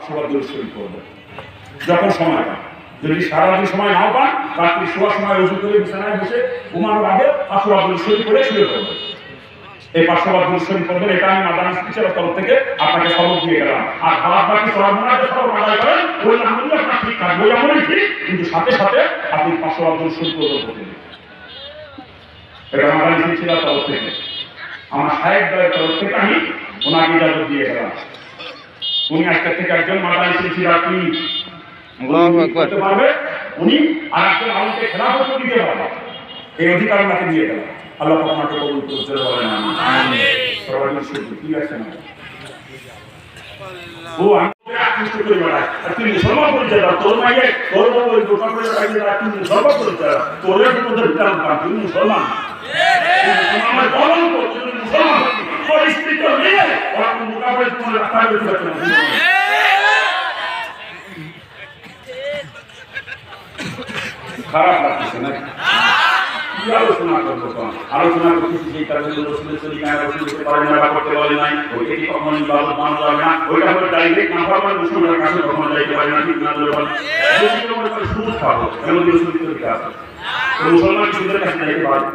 500 দরুদ শরীফ পড়বেন যখন সময় পান। যদি সারাদিন সময় নাও পান, রাত্রি শোয়ার সময় উজু করে বিছানায় বসে ঘুমানোর আগে 500 দরুদ শরীফ পড়ে শুয়ে পড়বেন। এই 500 দরুদ শরীফ পড়বেন, এটা আমি মাদানী স্পিচের তরফ থেকে আপনাকে সবক দিয়ে গেলাম। আর বাকি সবার মনে সবক আদায় করেন, ওই আমলই আপনার ঠিক থাকবে, ওই আমলই ঠিক, কিন্তু সাথে সাথে আপনি 500 দরুদ শরীফ পড়বেন। এটা মাদানী স্পিচের তরফ থেকে, আমার সাহেব দয়ের তরফ থেকে আমি ওনাকে ইজাজত দিয়ে গেলাম। উনি আজকে থেকে একজন মাদানী স্পিচের আপনি করতে পারবে, উনি আর একজন আলমকে খেলাফত দিতে পারবে, এই অধিকার ওনাকে দিয়ে গেলাম। আল্লাহ আপনাকে কবুল করতে বলেন আমিন। সবাই শুধু ঠিক আছে না ও আমি আকৃষ্ট করে বেড়ায়, তুই মুসলমান পরিচয় দাও, তোর মাইয়ে তোর বাবা ওই দোকান করে রাখলে তুই মুসলমান পরিচয় দাও, তোরে তো তোদের দাম পান, তুই মুসলমান আমার বলন তো তুই মুসলমান পরিস্থিতি তো নিয়ে ওরা মোকাবেলা তোমার রাস্তায় বেঁচে যাচ্ছে না। খারাপ লাগছে না আলোচনা করবো, আলোচনা করতেছি সেই কারণে রসুলের তরিকায় রসুল করতে পারেন না, করতে বলে নাই, ওইটা কি কখনো ইবাদত মানা যাবে না, ওইটা হলো ডাইরেক্ট না হওয়ার মানে মুসলমানের কাছে কখনো যাইতে পারে না, ঠিক না বলে যদি কেউ মনে করে সুদ খাবো এমন রসুলের তরিকা আছে, মুসলমান সুদের কাছে যাইতে পারে।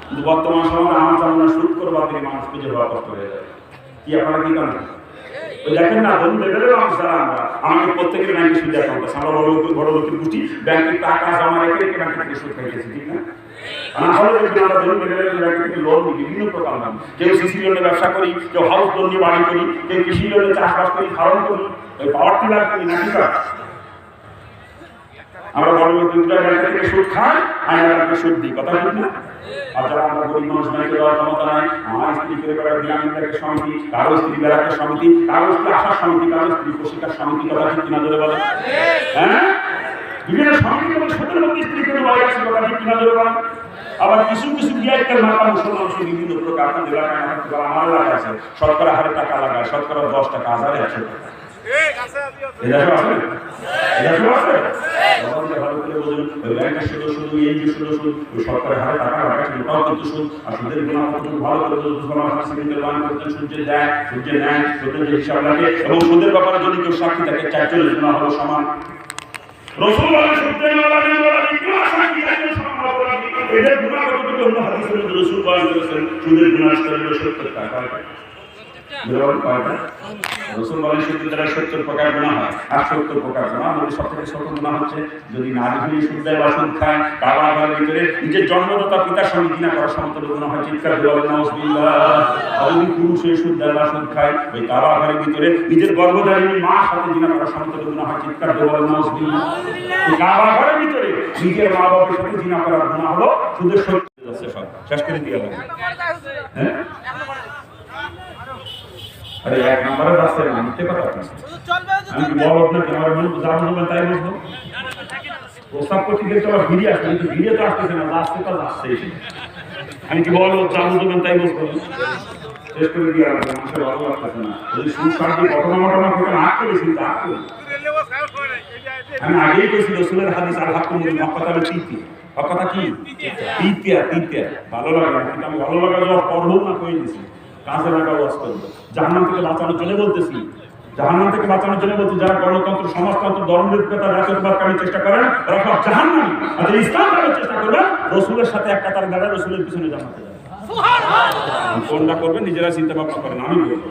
কিন্তু বর্তমান সময়ে আমার চামড়া সুদ করবার থেকে মানুষ খুঁজে পাওয়া কষ্ট হয়ে যায়। কি আপনারা কি করেন দেখেন না, ধরুন লেভেলের মানুষ যারা আমরা, আমাকে প্রত্যেকের ব্যাংকে সুদ অ্যাকাউন্ট আছে, আমরা বড় লোকের গুটি ব্যাংকে টাকা জমা রেখে রেখে ব্যাংকে থেকে সুদ খাইতেছি, ঠিক না? বিভিন্ন প্রকার নাম, কেউ সিসি লোনে ব্যবসা করি, কেউ হাউস লোন নিয়ে বাড়ি করি, কেউ কৃষি লোনে চাষবাস করি, ফার্ম করি, পাওয়ার টিলার করি, নাকি আমরা বড় লোক ব্যাংক থেকে সুদ খাই, আমরা ব্যাংকে সুদ দিই, কথা ঠিক না? আর যারা আমরা গরিব মানুষ ব্যাংকে দেওয়ার ক্ষমতা নাই, আমার স্ত্রী করে বেড়ার গ্রামীণ ব্যাংকের সমিতি, কারো স্ত্রী বেড়াকের সমিতি, কারো স্ত্রী আশার সমিতি, কারো স্ত্রী প্রশিক্ষার সমিতি, কথা ঠিক কিনা ধরে বলে, হ্যাঁ বিভিন্ন সমিতি এবং সুদের মধ্যে স্ত্রী করে বাড়ি আছে, কথা ঠিক কিনা ধরে বলেন। আবার কিছু কিছু বিআইকের মাথা মুসলমান বিভিন্ন প্রকার আপনাদের এলাকায় আমার এলাকায় আছে, শতকরা হারে টাকা লাগায়, শতকরা 10 টাকা, 1000-100 টাকা, সুদের ব্যাপারে যদি কেউ সাক্ষী থাকে 40 গুণা হলো সমান। রসুল বলেন সুদের গুণা 70 টাকা। রসুল বলেন সুদের দ্বারা 70 প্রকার গুনাহ হয়, আর 70 প্রকার গুনাহ মধ্যে সবথেকে ছোট গুনাহ হচ্ছে যদি নারী হয়ে সুদ দেয় বা সুদ খায়, কাবা ঘরের ভিতরে নিজের জন্মদাতা পিতার সঙ্গে জিনা করার সমতুল্য গুনাহ হয়, চিৎকার দিয়ে বলেন নাউজুবিল্লাহ। আর যদি পুরুষ হয়ে সুদ দেয় বা সুদ খায়, ওই কাবা ঘরের ভিতরে নিজের গর্ভধারিণী মার সাথে জিনা করার সমতুল্য গুনাহ হয়, চিৎকার দিয়ে বলেন নাউজুবিল্লাহ। এই কাবা ঘরের ভিতরে নিজের মা বাবার সাথে জিনা করার গুনাহ হলো সুদের 70। সব শেষ করে দিয়ে হবে, হ্যাঁ আরে এক নম্বরের রাস্তায় মিথ্যে কথা বলছি, আমি কি বল আপনাকে আমার মন যা বলবেন তাই বলবো। প্রস্তাব করতে গেলে তো আবার ভিড়ে আসবে, কিন্তু ভিড়ে তো আসতেছে না, আসতে তো আসছে, আমি কি বলবো যা বলবেন তাই বলবো, শেষ করে দিয়ে আসবে, মানুষের ভালো লাগতেছে না। যদি সুস্বাদী ঘটনা ঘটনা ঘটে না করি কিন্তু আগ করি, আমি আগেই কইছি রসুলের হাদিস আর হাক্কুম কথা তিনটি, কথা কি তিনটা ভালো লাগে না, কিন্তু আমি ভালো লাগা যাওয়া পড়বো না কই দিছি কাজে লাগা ওয়াজ করবো। জাহান্নাম থেকে বাঁচানোর জন্য বলতেছি, জাহান্নাম থেকে বাঁচানোর জন্য বলছি, যারা গণতন্ত্র সমাজতন্ত্র ধর্মনিরপেক্ষতা জাতীয়তাবাদ চেষ্টা করেন তারা সব জাহান্নামী, আর ইসলাম করার চেষ্টা করবেন রসুলের সাথে এক কাতার দাঁড়ায় রসুলের পিছনে জানাতে যাবে। কোনটা করবেন নিজেরা চিন্তা ভাবনা করেন, আমি বলবো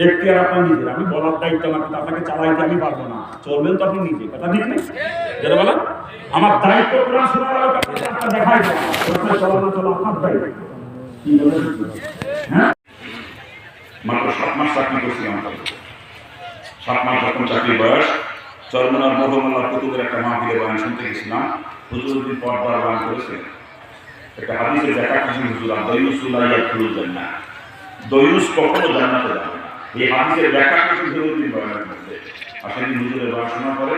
এখতিয়ার আপনার নিজের, আমি বলার দায়িত্ব আমার, আপনাকে চালাইতে আমি পারবো না, চলবেন তো আপনি নিজে, কথা ঠিক নেই যেটা বলেন আমার দায়িত্ব কোরআন শোনার দেখাই চলানো চলো আপনার দায়িত্ব। মাত্র 7 মাস চাকরি করছিলাম, 7 মাস যখন চাকরির বয়স, চরমনার মহমাল্লার কুতুবের একটা মাহফিলে বয়ান শুনতে গেছিলাম। হুজুরুদ্দিন পর্দার বয়ান করেছে, একটা হাদিসে দেখা কিছু হুজুর দয়ুসুল্লাহ ইয়াদখুলুল জান্নাহ, দয়ুস কখনো জান্নাতে যাবে না, এই হাদিসের ব্যাখ্যা কিছু হুজুরুদ্দিন বয়ানের মধ্যে। আসলে হুজুরের বয়ান শোনার পরে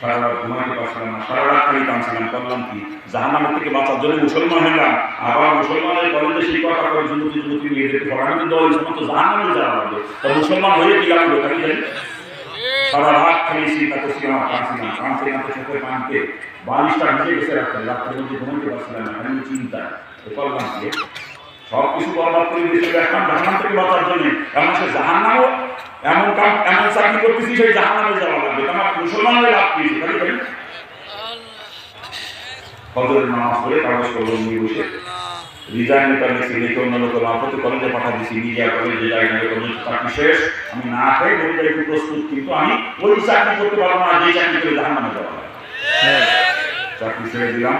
সারা রাত ঘুমাতে পারছিলাম না, সারা রাত খালি কাঁদছিলাম, করলাম কি জাহান্নামের থেকে বাঁচার জন্য মুসলমান হলাম, আবার মুসলমানের কলেজে শিক্ষকতা করে যুবতী মেয়েদেরকে পড়ানো দল সমস্ত জাহান্নামে যাওয়া লাগবে, তা মুসলমান হয়ে কি লাগবে তাই জানি। সারা রাত খালি চিন্তা করছিলাম, কাঁদছিলাম, কাঁদতে চোখের কাঁদতে বালিশটা ভিজে গেছে, রাত্রের মধ্যে ঘুমাতে পারছিলাম না, আমি চিন্তা করলাম কি সব কিছু বরবাদ করে দিয়েছে জাহান্নাম থেকে বাঁচার জন্য, এমন সে জাহান্নামও এমন কাম এমন চাকরি করতেছি সেই জাহান্নামে যাওয়া লাগবে, আমার মুসলমানদের লাভ পেয়েছি খালি খালি ফজরের নামাজ পড়ে কাগজ কলম নিয়ে বসে রিজাইন লেটার লিখে লিখে অন্য লোকের মারফতে কলেজে পাঠা দিচ্ছি, নিজে কলেজে যাই না, কলেজ চাকরি শেষ, আমি না খাই বলে একটু প্রস্তুত, কিন্তু আমি ওই চাকরি করতে পারবো না যে চাকরি করে জাহান্নামে যাওয়া লাগে। চাকরি ছেড়ে দিলাম।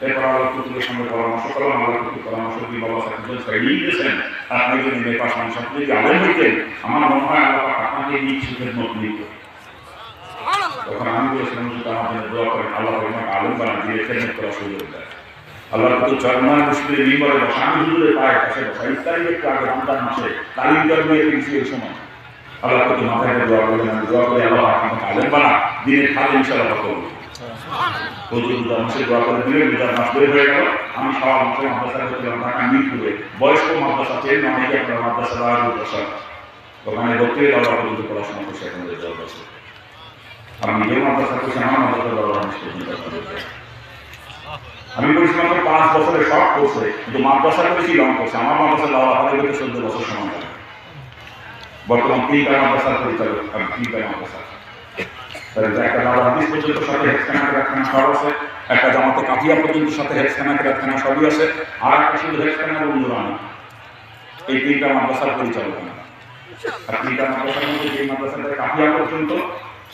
এরপর আল্লাহ কুতুবের সঙ্গে পরামর্শ করলাম, আল্লাহ কুতুব পরামর্শ দিয়ে বাবা চাকরি ছেড়েই দিয়েছেন, আপনি যদি মেয়ে পাশাপাশি আপনি যদি আলেম হইতেন আমার মনে হয় আল্লাহ আপনাকে নিজ সুখের মত নিত। তখন আমি বলেছিলাম যে আমার জন্য দোয়া করেন, আল্লাহ আমাকে আলেম বানান দিয়ে খেদমত করা সুযোগ দেয়। আল্লাহ কুতুব চরমান মুশকিলের মিম্বরে বসা, আমি হুজুরের পায়ের কাছে বসা, ইফতারি একটু আগে রমজান মাসে তালিম করবে কিছু এই সময় আল্লাহ কুতুব মাথায় দোয়া করলেন, আমি দোয়া করে আল্লাহ আমাকে আলেম বানা, দিনের খালে ইনশাআল্লাহ করবো। মাসে দোয়া করে দিলে রোজার মাস বের হয়ে গেল। আমি সব মাসে মাদ্রাসা করছিলাম ঢাকা মিরপুরে, বয়স্ক মাদ্রাসা চেন অনেকে আপনার মাদ্রাসা বসা, ওখানে ভর্তি হয়ে যাওয়া পর্যন্ত পড়াশোনা করছে এখন 10 বছর। আমি নিজেও মাদ্রাসা করছি, আমার মাদ্রাসা আমি বলছিলাম 5 বছরের সব করছে, কিন্তু মাদ্রাসা করেছি লং করছে। আমার মাদ্রাসা দেওয়া হবে 14 বছর সময় লাগে। বর্তমান 3টা মাদ্রাসার পরিচালক, আমি 3টা মাদ্রাসা, একটা দাওয়া হাদিস পর্যন্ত সাথে হেফখানা রাখখানা সব আছে, একটা জামাতে কাফিয়া পর্যন্ত সাথে হেফখানা রাখখানা সবই আছে, আর একটা শুধু হেফখানা বন্ধুরানি। এই 3টা মাদ্রাসার পরিচালক আমি। আর 3টা মাদ্রাসার মধ্যে যে মাদ্রাসাটা কাফিয়া পর্যন্ত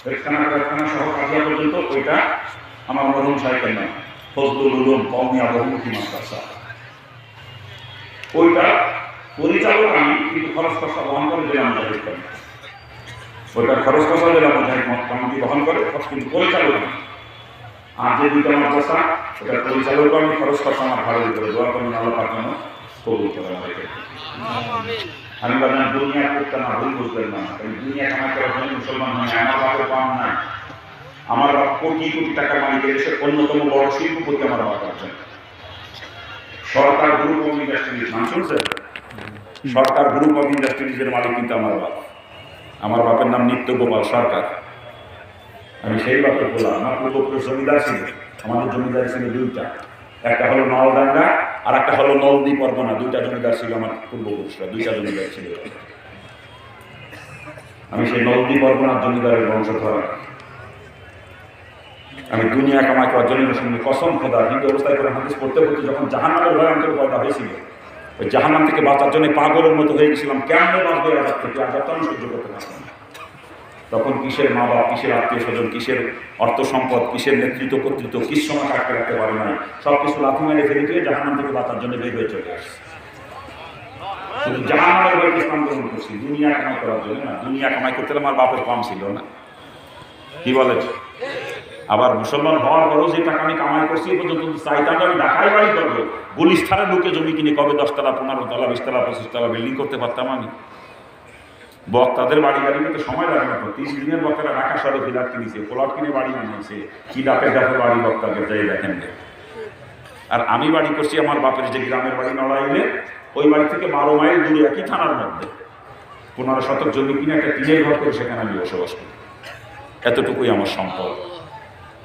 হেফখানা রাখখানা সহ কাফিয়া পর্যন্ত ওইটা আমার মরহুম সাহেবের নাম ফজলুল উলুম কওমিয়া বহুমুখী মাদ্রাসা। ওইটা পরিচালক আমি, কিন্তু খরচ খরচা বহন করে জেলা মুজাহিদ করি। ওইটা খরচ খরচা জেলা মুজাহিদ কমিটি বহন করে, কিন্তু পরিচালক আমি। আর যে 2টা মাদ্রাসা ওটা পরিচালক আমি, খরচ খরচা আমার ভালোই করে দোয়া করেন আল্লাহ পাক যেন কবুল করে আমাকে। আমি বললাম দুনিয়া করতে না ভুল বুঝবেন না, দুনিয়া কামাই করার জন্য মুসলমান হয়। আমার বাপের পান নাই, আমার বাপ কোটি কোটি টাকার মালিক, দেশের অন্যতম বড় শিল্পপতি আমার বাপ আছেন। সরকার গ্রুপ অফ ইন্ডাস্ট্রিজ নাম শুনছেন? সরকার গ্রুপ অফ ইন্ডাস্ট্রিজের মালিক কিন্তু আমার বাপ। আমার বাপের নাম নিত্য গোপাল সরকার। আমি সেই বাপের বললাম, আমার পূর্বপুরুষ জমিদার ছিল। আমাদের জমিদার ছিল 2টা, একটা হলো নলডাঙ্গা আর একটা হলো নলদী পরগনা। 2টা জমিদার ছিল আমার পূর্বপুরুষরা, 2টা জমিদার ছিল। আমি সেই নলদী পরগনার জমিদারের বংশধর। আমি দুনিয়া কামাই করার জন্য শুনি কসম খোদা, হিন্দু অবস্থায় করে হাদিস পড়তে পড়তে যখন জাহান্নামের ভয় অন্তর পয়দা হয়েছিল, ওই জাহান্নাম থেকে বাঁচার জন্য পাগলের মতো হয়ে গেছিলাম। কেমনে বাঁচবে আজাদ থেকে? আজাদটা আমি সহ্য করতে পারতাম না। তখন কিসের মা বাপ, কিসের আত্মীয় স্বজন, কিসের অর্থ সম্পদ, কিসের নেতৃত্ব কর্তৃত্ব, কিস সময় কাটতে রাখতে পারে না, সব কিছু লাথি মেরে ফেলে দিয়ে জাহান্নাম থেকে বাঁচার জন্য বের হয়ে চলে আসছে। শুধু জাহান্নামের ভয়কে ইসলাম গ্রহণ করছি, দুনিয়া কামাই করার জন্য না। দুনিয়া কামাই করতে আমার বাপের কম ছিল না, কি বলে? আবার মুসলমান হওয়ার পরেও যে টাকা আমি কামাই করছি এ পর্যন্ত চাইতাম আমি ঢাকায় বাড়ি করবো, গুলিস্তানের ঢুকে জমি কিনে কবে 10 তলা 15 তলা 20 তলা 25 তলা বিল্ডিং করতে পারতাম আমি। বক্তাদের বাড়ি গাড়ি কিন্তু সময় লাগে না। 30 দিনের বক্তারা ঢাকা শহরে ফ্ল্যাট কিনেছে, প্লট কিনে বাড়ি বানিয়েছে, কি ডাকে ডাকে বাড়ি বক্তাদের যাই দেখেন। আর আমি বাড়ি করছি আমার বাপের যে গ্রামের বাড়ি নড়াইলে, ওই বাড়ি থেকে 12 মাইল দূরে, একই থানার মধ্যে 15 শতক জমি কিনে একটা টিনের ঘর করে সেখানে আমি বসবাস করি। এতটুকুই আমার সম্পদ।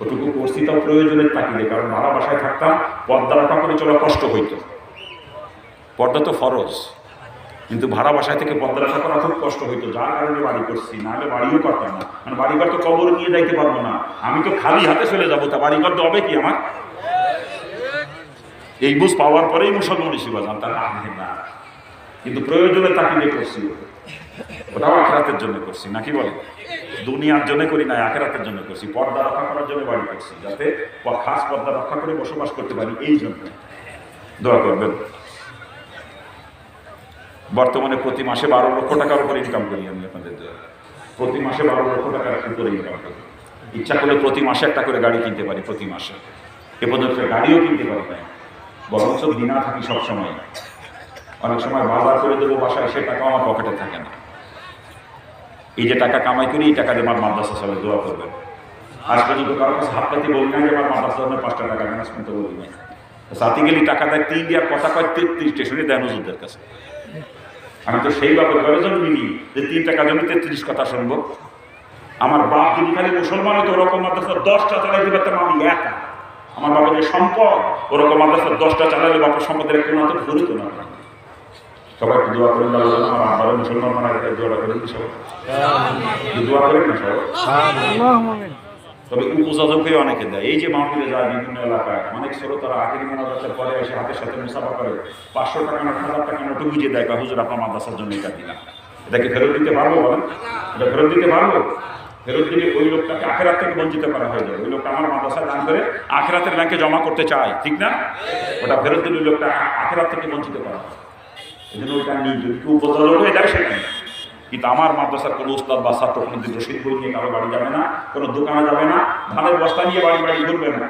ওটুকু করছি তাও প্রয়োজনের তাকিদে, কারণ ভাড়া বাসায় থাকতাম, পর্দা রাখা করে চলা কষ্ট হইতো। পর্দা তো ফরজ, কিন্তু ভাড়া বাসায় থেকে পর্দা রাখা করা খুব কষ্ট হইতো, যার কারণে বাড়ি করছি। নাহলে বাড়িও করতাম না, মানে বাড়িঘর তো কবরে নিয়ে যাইতে পারবো না, আমি তো খালি হাতে চলে যাবো, তা বাড়িঘর তো হবে কি আমার? এই বুঝ পাওয়ার পরেই মুসলমান হিসেবে বাজান, তার আগে না। কিন্তু প্রয়োজনের তাকিদে করছি, ওটাও আখেরাতের জন্য করছি, নাকি বলে? দুনিয়ার জন্য করি না, আখেরাতের জন্য করছি। পর্দা রক্ষা করার জন্য বাড়ি করছি, যাতে খাস পর্দা রক্ষা করে বসবাস করতে পারি, এই জন্য। দোয়া করবেন। বর্তমানে প্রতি মাসে 12 লক্ষ টাকার উপরে ইনকাম করি আমি আপনাদের। প্রতি মাসে 12 লক্ষ টাকার উপরে ইনকাম করি। ইচ্ছা করলে প্রতি মাসে একটা করে গাড়ি কিনতে পারি, প্রতি মাসে। এ পর্যন্ত গাড়িও কিনতে পারি না, বরঞ্চ বিনা থাকি সবসময়। অনেক সময় বাজার করে দেবো বাসায়, সে টাকা আমার পকেটে থাকে না। এই যে টাকা কামাই করি, এই টাকা দিয়ে আমার মাদ্রাসা চলে, দোয়া করবেন। আজ পর্যন্ত কারোর কাছে হাত পাতি বলি না যে আমার মাদ্রাসা 5টা টাকা ম্যানেজমেন্ট বলি না। সাথে গেলি টাকা দেয় 3 দিয়ার কথা কয় 33 স্টেশনে দেয় নজরুলদের কাছে। আমি তো সেই বাপের ঘরে জন্মিনি যে 3 টাকা জন্য 33 কথা শুনবো। আমার বাপ যদি খালি মুসলমান হতো, ওরকম মাদ্রাসা 10টা চালাইতে পারতাম আমি একা। আমার বাপের যে সম্পদ, ওরকম মাদ্রাসা 10টা চালাইলে বাপের সম্পদের একটু না তো ঘুরিত না। সবাই একটু দোয়া করেন, আমার আব্বারে মুসলমান মারা গেলে দোয়াটা করেন সবাই, দোয়া করেন না সবাই। তবে উপযোজকে অনেকে দেয়, এই যে মাহফিলে যায় বিভিন্ন এলাকায় অনেক শ্রোতারা আখেরি মোনাজাতের পরে এসে হাতের সাথে মুসাফা করে 500 টাকা না 1000 টাকা নোটে বুঝিয়ে দেয়, হুজুর আপনার মাদ্রাসার জন্য এটা দিলাম। এটাকে ফেরত দিতে পারবো? বলেন, এটা ফেরত দিতে পারবো? ফেরত দিলে ওই লোকটাকে আখেরাত থেকে বঞ্চিত করা হয়ে যাবে। ওই লোকটা আমার মাদ্রাসায় দান করে আখেরাতের ব্যাংকে জমা করতে চায়, ঠিক না? ওটা ফেরত দিলে লোকটা আখেরাত থেকে বঞ্চিত করা হয়। এই জন্য ওইটা নিয়ে যদি কেউ উপযোজক হয়ে যায় সেটা নেই। কিন্তু আমার মাদ্রাসার কোনো উস্তাদ বা ছাত্র কোনোদিন রসিদ বই নিয়ে কারো বাড়ি যাবে না, কোনো দোকানে যাবে না, ধানের বস্তা নিয়ে বাড়ি বাড়ি ঘুরবে না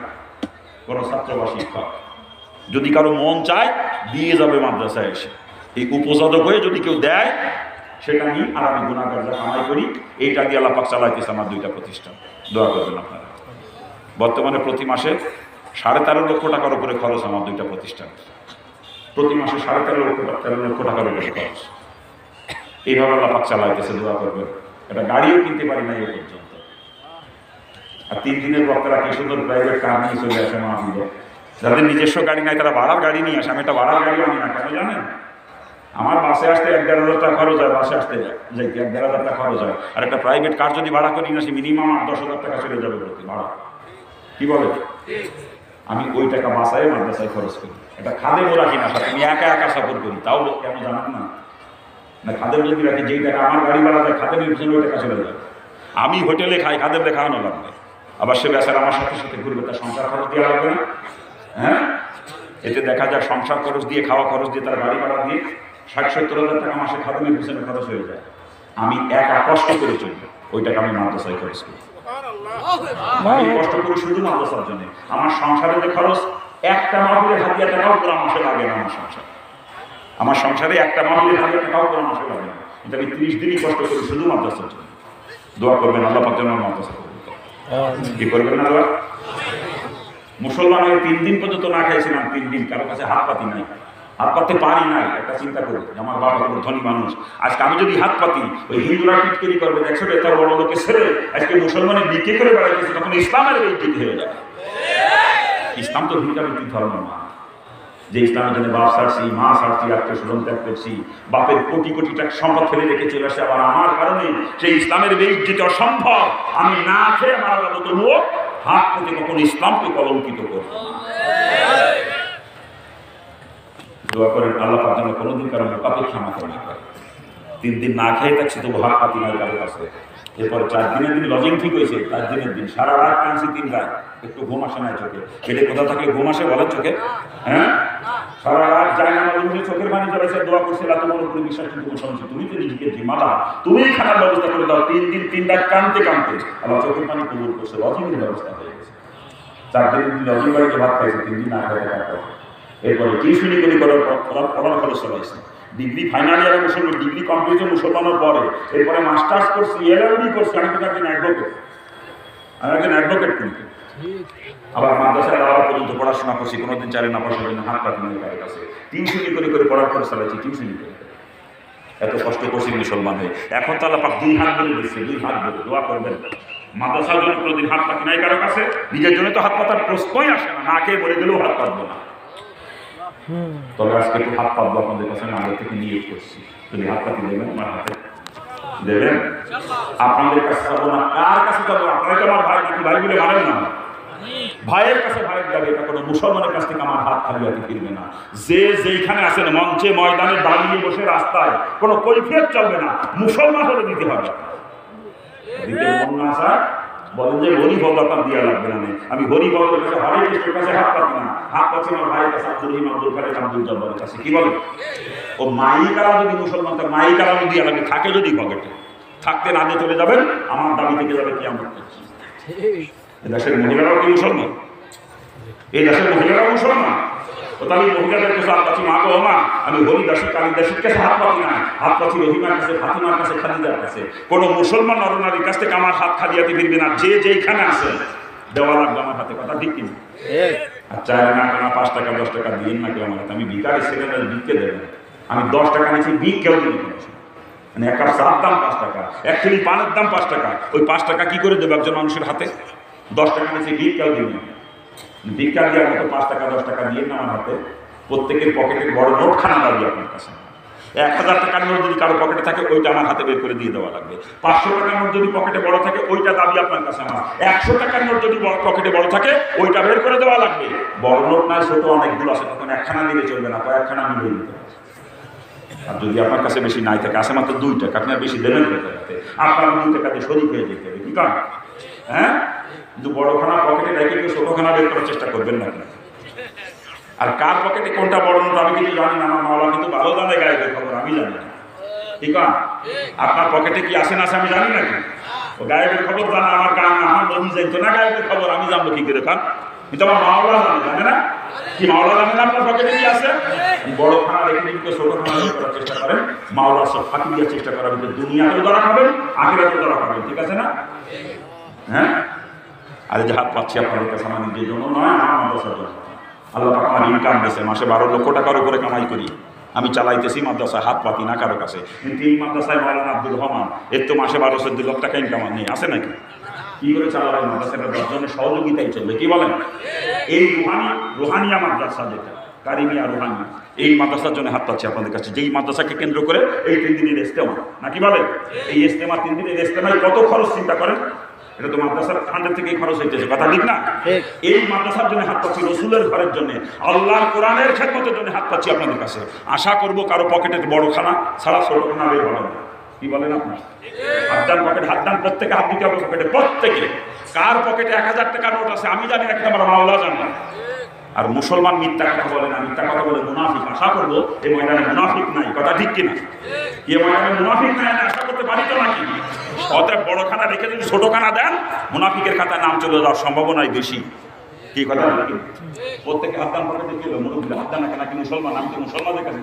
কোনো ছাত্র বা শিক্ষক। যদি কারো মন চায় দিয়ে যাবে মাদ্রাসায় এসে। এই উপযোজক হয়ে যদি কেউ দেয় সেটা নিয়ে আর আমি গুণাগার যা কামাই করি, এইটা দিয়ে আল্লাহ পাক চালাইতেছে আমার 2টা প্রতিষ্ঠান। দোয়া করবেন আপনারা। বর্তমানে প্রতি মাসে 13.5 লক্ষ টাকার উপরে খরচ আমার 2টা প্রতিষ্ঠান। প্রতি মাসে 13.5 লক্ষ টাকার উপরে খরচ। এইভাবে আল্লাহ পাক চালাইতেছে, দোয়া করবেন। একটা গাড়িও কিনতে পারি না এই পর্যন্ত। আর 3 দিনের বক্তারা কি সুন্দর প্রাইভেট কার নিয়ে চলে আসে মাহফিলে। যাদের নিজস্ব গাড়ি নাই তারা ভাড়ার গাড়ি নিয়ে আসে। আমি একটা ভাড়ার গাড়িও আনি না, কেন জানেন? আমার বাসে আসতে 1-1.5 টাকা খরচ হয়, বাসে আসতে যাই 1-1.5 টাকা খরচ হয়। আর একটা প্রাইভেট কার যদি ভাড়া করি না, সে মিনিমাম 10,000 টাকা চলে যাবে প্রতি ভাড়া। কি বলে? আমি ওই টাকা বাসায় মাদ্রাসায় খরচ করি। এটা খাদে মোরা কিনা সাথে আমি একা একা সফর করি, তাও কেন জানেন না? না খাদের যদি রাখি, যেই টাকা আমার গাড়ি ভাড়া যায় খাদের পিছনে ওই টাকা চলে যাবে। আমি হোটেলে খাই, খাদের দেখানো লাগবে। আবার সে বেচারা আমার সাথে সাথে ঘুরবে, তার সংসার খরচ দেওয়া লাগবে না? হ্যাঁ, এতে দেখা যায় সংসার খরচ দিয়ে, খাওয়া খরচ দিয়ে, তার গাড়ি ভাড়া দিয়ে 60-70 হাজার টাকা মাসে খাদের পিছনে খরচ হয়ে যায়। আমি একা কষ্ট করে চলবো, ওই টাকা আমি মাদ্রাসায় খরচ করি। আমি কষ্ট করি শুধু মাদ্রাসার জন্য। আমার সংসারে যে খরচ, একটা মাহফিলে 1000 টাকাও পুরো মাসে লাগে না। আমার সংসারে একটা মাহফিলে 1000 টাকাও পুরো মাসে লাগে না। কিন্তু আমি 30 দিনই কষ্ট করি শুধু মাদ্রাসার জন্য। দোয়া করবেন আল্লাহ পাক যেন মাদ্রাসা করবেন। কি করবেন না দোয়া? মুসলমান হয়ে 3 দিন পর্যন্ত না খাইছিলাম, 3 দিন কারো কাছে হাত পাতি নাই, হাত পাততে পারি নাই। একটা চিন্তা করি, আমার বাবা কোনো ধনী মানুষ, আজকে আমি যদি হাত পাতি, ওই হিন্দুরা টিটকিরি করবে, দেখছো তার বড় লোকের ছেলে আজকে মুসলমানের বিক্রি করে বেড়াইতেছে, তখন ইসলামের বেইজ্জতি হয়ে যাবে। ইসলাম তো ভিটামিন ধর্ম না, যে ইসলামের জন্য বাপ ছাড়ছি, মা ছাড়ছি, আত্মীয়-স্বজন ত্যাগ করছি, বাপের কোটি কোটি টাকা সম্পদ ফেলে রেখে চলে আসে, আবার আমার কারণে সেই ইসলামের বেইজ্জতি অসম্ভব। আমি না খেয়ে মারা যাবো, তবুও হাত থেকে কখনো ইসলামকে কলঙ্কিত করবো না। দোয়া করেন আল্লাহ পাক যেন কোনোদিন কারো মোকাপে ক্ষমা করে। 3 দিন না খেয়ে থাকছি তবু হাত পাতি নাই কারো কাছে। এরপর 4 দিনের দিন লজিং ঠিক হয়েছে, 4 দিনের দিন সারা রাত কাঁদছি, 3 রাত, একটু ঘুম আসে না চোখে। ছেলে কোথা থাকলে ঘুম আসে বলেন চোখে? হ্যাঁ, সারা রাত যায় না, চোখের পানি জড়াইছে, দোয়া করছে, তোমার উপরে বিশ্বাস তুমি শুনছি, তুমি তো নিজেকে জিম্মাদার, তুমি খানার ব্যবস্থা করে দাও। 3 দিন 3 রাত কাঁদতে কাঁদতে আবার চোখের পানি কবুল করছে, লজিংয়ের ব্যবস্থা হয়ে গেছে। 4 দিনের দিন লজিং বাড়িতে ভাত খাইছে, 3 দিন না খাইতে থাকতে। এরপরে টিউশনি করে পড়ার খরচ চলাইছে। ডিগ্রি ফাইনাল ইয়ারে মুসলমান, ডিগ্রি কমপ্লিট মুসলমানের পরে এরপরে মাস্টার্স করছি, এলএলবি করছি। আমি কিন্তু একজন অ্যাডভোকেট, আমি একজন অ্যাডভোকেট। কিন্তু আবার মাদ্রাসায় যাওয়া পর্যন্ত পড়াশোনা করছি, কোনোদিন চারে না পয়সার জন্য হাত পাতি নেই কারোর কাছে। টিউশনি করে পড়ার খরচ চালাইছি, টিউশনি করে। এত কষ্ট করছি মুসলমান হয়ে। এখন তো আল্লাহ পাক 2 হাত ধরে দিচ্ছে, 2 হাত ধরে। দোয়া করবেন মাদ্রাসার জন্য কোনোদিন হাত পাতি নাই কারোর কাছে। নিজের জন্য তো হাত পাতার প্রশ্নই আসে না, না খেয়ে বলে দিলেও হাত পাতবো না। তবে আজকে একটু হাত পাতবো আপনাদের কাছে, আমি আগে থেকে নিয়ে করছি। যদি হাত পাতি দেবেন, আমার হাতে দেবেন, আপনাদের কাছে যাবো না। কার কাছে যাবো? আপনারা তো আমার ভাই, নাকি ভাই বলে মানেন না? ভাইয়ের কাছে ভাইয়ের যাবে, এটা কোনো মুসলমানের কাছ থেকে আমার হাত খালি হাতে ফিরবে না। যে যেইখানে আছেন, মঞ্চে, ময়দানে, দাঁড়িয়ে বসে, রাস্তায়, কোনো কৈফিয়ত চলবে না। মুসলমান হলে দিতে হবে। দিতে মন না স্যার বলেন যে হরিভদ্র আপনার দেওয়া লাগবে না। আমি হরিভদ্রের কাছে, হরে কৃষ্ণের কাছে হাত পাতি না, হাত পাচ্ছি আমার ভাইয়ের কাছে, আব্দুল রহিম, আব্দুল খালেক, আব্দুল জব্বারের কাছে। কি বলে? ও মাইকারা যদি মুসলমান, তার মাইকারা দেওয়া লাগবে, থাকে যদি পকেটে, থাকতে না দিয়ে চলে যাবেন, আমার দাবি থেকে যাবে কি আমার। এ দেশের মহিলারাও কি মুসলমান? এই দেশের মহিলারাও মুসলমান? তাহলে মহিলাদের কাছে হাত পাচ্ছি, মা গো মা, আমি হরিদাসী কালিদাসীর কাছে হাত পাতি না, হাত পাচ্ছি রহিমার কাছে, ফাতিমার কাছে, খাদিজার কাছে। কোনো মুসলমান নরনারীর কাছ থেকে আমার হাত খালি হাতে ফিরবে না। যে যেইখানে আছে দেওয়া লাগবে আমার হাতে। কথা ঠিক কিনা? আর 4 আনা 5 টাকা 10 টাকা দিন না কেউ আমার হাতে। আমি ভিখারি ছেলেরা বিকতে দেবেন। আমি 10 টাকা নিয়েছি, বিক কেউ দিন। মানে 1 কাপ চার দাম 5 টাকা, 1 কিলো পানের দাম 5 টাকা। ওই 5 টাকা কি করে দেবো একজন মানুষের হাতে? 10 টাকা নিয়েছি, বিক কেউ দিন। ভিক্ষা দেওয়ার মতো 5 টাকা 10 টাকা দিয়ে না আমার হাতে। প্রত্যেকের পকেটের বড় নোটখানা দাবি আপনার কাছে। 1000 টাকার নোট যদি কারো পকেটে থাকে ওইটা আমার হাতে বের করে দিয়ে দেওয়া লাগবে। 500 টাকার নোট যদি পকেটে বড় থাকে ওইটা দাবি আপনার কাছে আমার। 100 টাকার নোট যদি পকেটে বড় থাকে ওইটা বের করে দেওয়া লাগবে। বড় নোট নয়, ছোট অনেকগুলো আছে, তখন একখানা দিলে চলবে না, কয়েকখানা মিলিয়ে দিতে হবে। আর যদি আপনার কাছে বেশি নাই থাকে, আসে মাত্র 2 টাকা, আপনার বেশি দেবেন কোথাতে? আপনার 2 টাকাতে শরীর হয়ে যেতে হবে, কি কারণ? হ্যাঁ, কিন্তু বড়খানা পকেটে রেখে কেউ ছোটখানা বের করার চেষ্টা করবেন না। আর কার পকেটে কোনটা বড় নোট আমি কিন্তু জানি না, আমার মাওলা কিন্তু ভালো জানে গায়েবের খবর, আমি জানি না, ঠিক আছে? আপনার পকেটে কি আসে না আসে আমি জানি নাকি? ও গায়েবের খবর জানা আমার কান না, আমার নবী জানতো না গায়েবের খবর, আমি জানবো কি করে? কান কিন্তু আমার মাওলা জানে না? কি মাওলা জানে না আপনার পকেটে কি আছে? বড় খানা রেখে কিন্তু ছোট খানা বের করার চেষ্টা করেন, মাওলা সব ফাঁকি দেওয়ার চেষ্টা করার ভিতরে দুনিয়াতেও ধরা খাবেন, আখিরাতেও ধরা খাবেন, ঠিক আছে না? হ্যাঁ, আর যে হাত পাচ্ছি আপনাদের কাছে আমার নিজের জন্য নয়, আমার মাদ্রাসার জন্য। আল্লাহ পাক আমার ইনকাম দিয়েছে, মাসে 12 লক্ষ টাকার উপরে কামাই করি, আমি চালাইতেছি মাদ্রাসায়, হাত পাতি না কারো কাছে। কিন্তু এই মাদ্রাসায় মাওলানা আব্দুল রহমান, এর তো মাসে 12-14 লাখ টাকা ইনকাম নেই, আছে নাকি? কি করে চালাবেন মাদ্রাসাটা? 10 জনের সহযোগিতাই চলবে, কি বলেন? এই রুহানিয়া মাদ্রাসা যেটা কারিমিয়া রুহানিয়া, এই মাদ্রাসার জন্য হাত পাচ্ছি আপনাদের কাছে, যেই মাদ্রাসাকে কেন্দ্র করে এই 3 দিনের ইজতেমা, নাকি বলেন? এই ইজতেমা 3 দিনের ইজতেমায় কত খরচ চিন্তা করেন? এটা তো মাদ্রাসার ফান্ডের থেকেই খরচ হইতেছে, কথা ঠিক না? এই মাদ্রাসার জন্য হাত পাচ্ছি, রসুলের ঘরের জন্য, আল্লাহর কোরআনের খেদমতের জন্য হাত পাচ্ছি আপনাদের কাছে। আশা করবো কারো পকেটের বড় খানা ছাড়া ছোট খানা বের হবে না, কি বলেন আপনার? হাত দান পকেট, হাত দান, প্রত্যেকে হাত দিতে হবে পকেটে, প্রত্যেকে। কার পকেটে 1000 টাকার নোট আছে আমি জানি, একটা আমার মাওলা জানে। আর মুসলমান মিথ্যা কথা বলে না, মিথ্যা কথা বলে মুনাফিক। আশা করবো এই ময়দানে মুনাফিক নাই, কথা ঠিক কিনা? এই ময়দানে মুনাফিক নাই, আশা করতে পারি তো নাকি? অতএব বড় খানা রেখে যদি ছোট খানা দেন, মুনাফিকের খাতায় নাম চলে যাওয়ার সম্ভাবনাই বেশি, কি কথা? প্রত্যেকে হাত দান পকেটে কি হলো? মুরব্বী হাত দান নাকি মুসলমান? আমি তো মুসলমানদের কাছে